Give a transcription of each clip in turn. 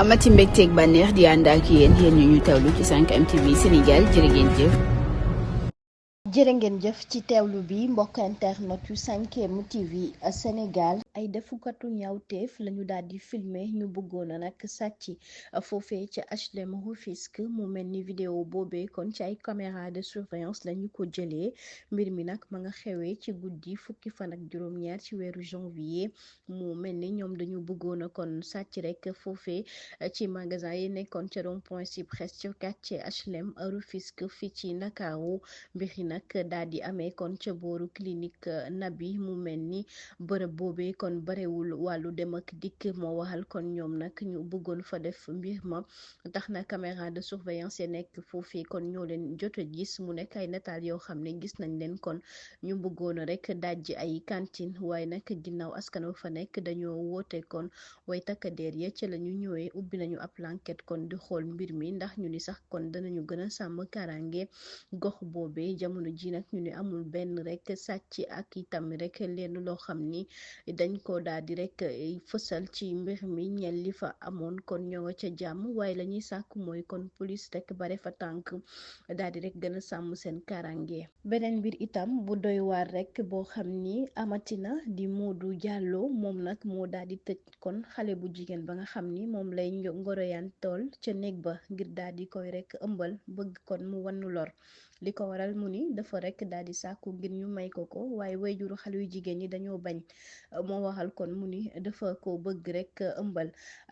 amati mbégteeg bànneex di ànd ak yéen ñu tawlu ci 5M TV Sénégal jërë ngeen jëf. jërë ngeen jëf ci teewlu bi mbokk internet yu 5M TV Sénégal ay defukatu ñaawteef lañu daal di filmer ñu bëggoon a nag sàcc foofee ca HLM Rufisque mu mel ni vidéo boobee kon ci ay caméra de surveillance lañu ko jëlee mbir mi nag ma nga xewee ci guddi fukki fan ak juróom-ñaar ci weeru janvier mu mel ni ñoom dañu bëggoon a kon sàcc rek foofee ci magasin yi nekkoon ca rond point Cyprès ci quartier HLM Rufisque fii ci Ndakaaru mbir yi nag daal di amee kon ca booru clinique Nabi mu mel ni bërëb boobee kon barewul wàllu dem ak dikk moo waxal kon ñoom nag ñu bëggoon fa def mbir ma tax na caméra de surveillance yi nekk foofii kon ñoo leen jot a gis mu nekk ay nataal yoo xam ne gis nañ leen kon ñu bëggoon rek dajji ay cantine waaye nag ginnaaw askan wa fa nekk dañoo woote kon way takkadeer ya ca la ñu ñëwee ubbi nañu ab enquête kon di xool mbir mi ndax ñu ni sax kon danañu gën a sàmm karange gox boobee jamono ji nag ñu ne amul benn rek sàcc ak itam rek leen loo xam ni dañ ko daal di rek fësal ci mbir mi ñel li fa amoon kon ñoo nga ca jàmm waaye la ñuy sàkk mooy kon police rek bare fa tànk daal di rek gën a sàmm seen karange beneen mbir itam bu doy waar rek boo xam ni amatina di Modou Diallo moom nag moo daal di tëj kon xale bu jigéen ba nga xam ni moom lay ngoroyaan tool ca néeg ba ngir daal di koy rek ëmbal bëgg kon mu wannu lor li ko waral mu ni dafa rek daal di sàkku ngir ñu may ko waaye wayjuru xale yu jigéen ñi dañoo bañ moo waxal kon mu ni dafa ko bëgg rek ëmbal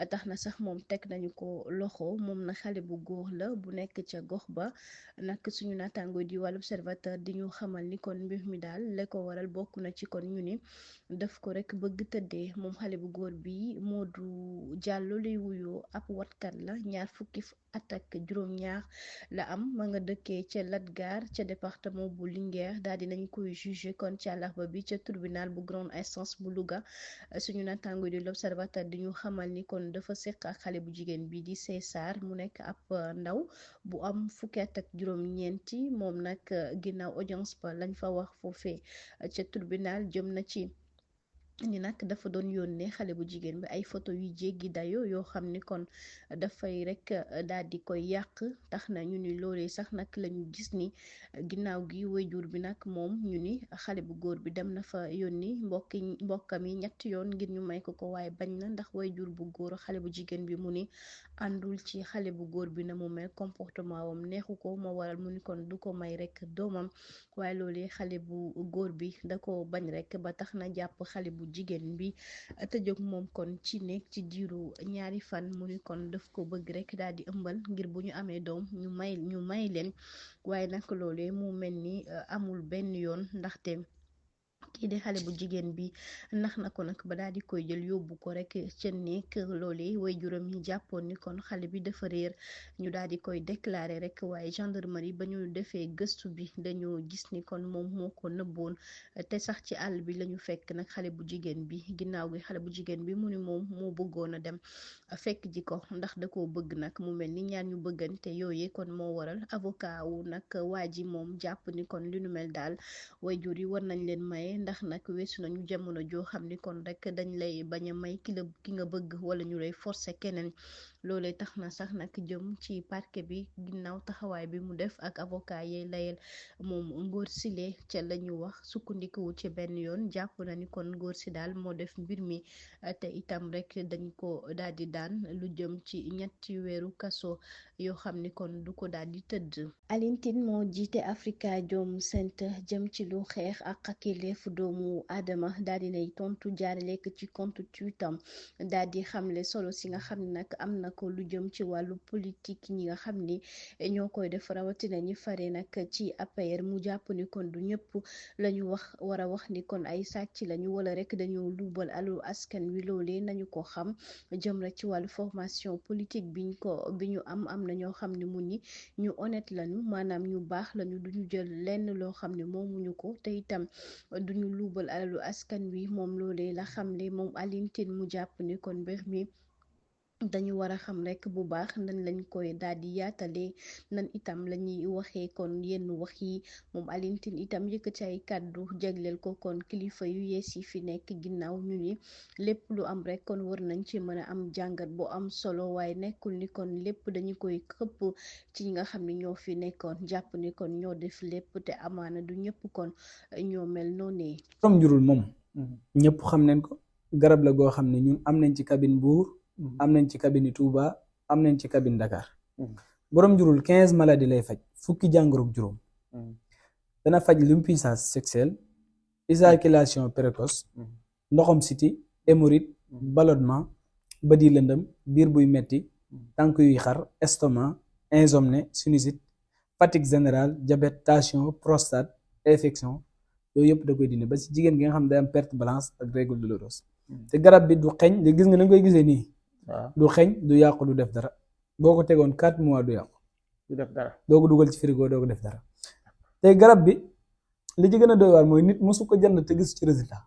tax na sax moom teg nañu ko loxo moom na xale bu góor la bu nekk ca gox ba nag suñu naataango di wàllu observateur di ñu xamal ni kon mbir mi daal la ko waral bokk na ci kon ñu ni daf ko rek bëgg tëddee moom xale bu góor bi Modou Diallo lay wuyoo ab watkat la ñaar fukki at ak juróom-ñaar la am ma nga dëkkee ca Latgar ca département bu Linguère daal di nañ koy jugé kon ci àllarba bi ca tribunal bu grande instance bu Louga suñu naataango di l'observateur di ñu xamal ni kon dafa seq ak xale bu jigéen bi di César mu nekk ab ndaw bu am fukki at ak juróom-ñeenti moom nag ginnaaw audience ba lañ fa wax foofee ca tribunal jëm na ci ni nag dafa doon yónnee xale bu jigéen bi ay photo yu jéggi dayo yoo xam ni kon dafay rek daal di koy yàq tax na ñu ni loolee sax nag lañu gis ni ginnaaw gi wayjur bi nag moom ñu ni xale bu góor bi dem na fa yónni mbokkam yi ñetti yoon ngir ñu may ko waaye bañ na ndax wayjur bu góor xale bu jigéen bi mu ni àndul ci xale bu góor bi na mu mel comportement wam neexu ko moo waral mu ni kon du ko may rek doomam waaye loolee xale bu góor bi da ko bañ rek ba tax na jàpp xale bu jigéen bi tëjog moom kon ci nekk ci diiru ñaari fan mu ni kon daf ko bëgg rek daal di ëmbal ngir bu ñu amee doom ñu may leen waaye nag loolee mu mel ni amul benn yoon ndaxte kii di xale bu jigéen bi nax na ko nag ba daal di koy jël yóbbu ko rek ca nekk loolee way juróom ñi jàppoon ni kon xale bi dafa réer ñu daal di koy déclarer rek waaye gendarmerie ba ñu defee gëstu bi dañoo gis ni kon moom moo ko nëbboon te sax ci àll bi lañu fekk nag xale bu jigéen bi ginnaaw gi xale bu jigéen bi mu ni moom moo bëggoon a dem fekk ji ko ndax da koo bëgg nag mu mel ni ñaar ñu bëggante yooyee kon moo waral avocat wu nag waa ji moom jàpp ni kon li nu mel daal way jur yi war nañ leen maye ndax nag weesu nañu jamono joo xam ni kon rek dañ lay bañ a may ki nga bëgg wala ñu lay forcer keneen loolee tax na sax nag jëm ci parquet bi ginnaaw taxawaay bi mu def ak avocat yi layel moom ngóor sile ca la ñu wax sukkandikuwu ci benn yoon jàpp na ni kon ngóor si daal moo def mbir mi te itam rek dañ ko daal di daan lu jëm ci ñetti weeru kaso yoo xam ni kon du ko daal di tëdd. Alioune Tine moo jiite Afrikajom Center jëm ci lu xeex ak yelleefu doomu aadama daal di nay tontu jaarale ko ci compte Twitter daal di xamle solo si nga xam ne nag am na ko lu jëm ci wàllu politique ñi nga xam ni ñoo koy def rawatina ñi fare nag ci APR mu jàpp ni kon du ñëpp lañu war a wax ni kon ay sàcc lañu wala rek dañoo luubal alu askan wi loolee nañu ko xam jëm rek ci wàllu formation politique bi ñu am na ñoo xam ne mu ni ñu honnête lañu maanaam ñu baax lañu duñu jël lenn loo xam ne moomuñu ko te itam duñu luubal alalu askan wi moom loolee la xamle moom Alioune Tine mu jàpp ni kon mbir mi dañu war a xam rek bu baax nan lañ koy daal di yaatalee nan itam la ñuy waxee kon yenn wax yi moom Alioune Tine itam yëkkati ay kàddu jagleel ko kon kilifa yu yees yi fi nekk ginnaaw ñu ni lépp lu am rek kon war nañ ci mën a am jàngat bu am solo waaye nekkul ni kon lépp dañu koy xëpp ci ñi nga xam ne ñoo fi nekkoon jàpp ni kon ñoo def lépp te amaana du ñëpp kon ñoo mel noonee. borom njurul moom ñëpp xam nañ ko garab la goo xam ne ñun am nañ ci cabine Mbour am nañ ci cabine Touba am nañ ci cabine Dakar borom njurul 15 maladies lay faj fukki jàngoro ak juróom dana faj l'impuissance sexuelle éjaculation précoce ndoxam siti hémorroïde ballonnement bët yi lëndëm biir buy metti tànk yuy xar estomac insomnie sinusite fatigue générale diabète tension prostate infection yooyu yëpp da koy dindi ba si jigéen gi nga xam ne day am perte blanche ak règle douloureuse te garab bi du xeeñ de gis nga nañ koy gisee nii du xeeñ du yàqu du def dara boo ko tegoon 4 mois du yàqu du def dara doo ko dugal ci frigo doo ko def dara te garab bi li ci gën a doy waar mooy nit mosu ko jënd te gis ci résultat